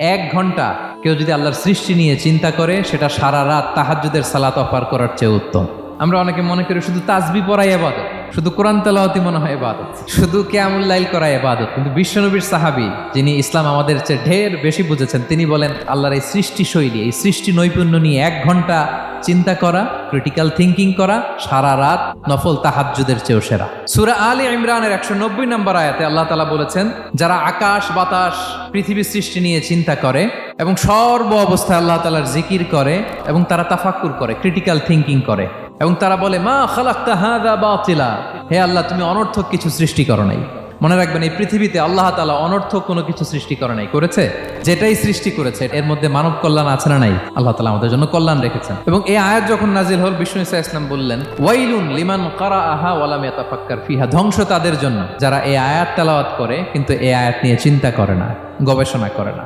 1 ঘন্টা কেউ যদি আল্লাহর সৃষ্টি নিয়ে চিন্তা করে, সেটা সারা রাত তাহাজ্জুদের সালাত অফার করার চেয়ে উত্তম। আমরা অনেকে মনে করি শুধু তাসবিহ পড়াই ইবাদত, শুধু কোরআন তেলাওয়াতই মনে হয় ইবাদত, শুধু কিয়ামুল লাইল করা ইবাদত। কিন্তু বিশ্বনবীর সাহাবী, যিনি ইসলাম আমাদের চেয়ে ঢের বেশি বুঝেছেন, তিনি বলেন আল্লাহর এই সৃষ্টি শৈলী, এই সৃষ্টি নৈপুণ্য নিয়ে 1 ঘন্টা চিন্তা করা, ক্রিটিক্যাল থিঙ্কিং করা, সারা রাত নফল তাহাজ্জুদের চেয়েও সেরা। সূরা আলে ইমরানের 190 নম্বর আয়াতে আল্লাহ তাআলা বলেছেন, যারা আকাশ বাতাস পৃথিবী সৃষ্টি নিয়ে চিন্তা করে এবং সর্ব অবস্থায় আল্লাহ তাআলার জিকির করে এবং তারা তাফাক্কুর করে, ক্রিটিক্যাল থিঙ্কিং করে এবং তারা বলে মা খালাকতা হাযা বাতিলা, হে আল্লাহ তুমি অনর্থক কিছু সৃষ্টি করো নাই। মনে রাখবেন, এই পৃথিবীতে আল্লাহ তাআলা অনর্থক কোনো কিছু সৃষ্টি করে নাই, করেছে যেটাই সৃষ্টি করেছে এর মধ্যে মানব কল্যাণ আছে না নাই? আল্লাহ তাআলা আমাদের জন্য কল্যাণ রেখেছেন। এবং এই আয়াত যখন নাজিল হল, বিষ্ণু ঈসা ইসলাম বললেন ওয়াইলুন লিমান কারাআহা ওয়া লাম ইয়াতাফাক্কার ফিহা, ধ্বংস তাদের জন্য যারা এই আয়াত তেলাওয়াত করে কিন্তু এই আয়াত নিয়ে চিন্তা করে না, গবেষণা করে না।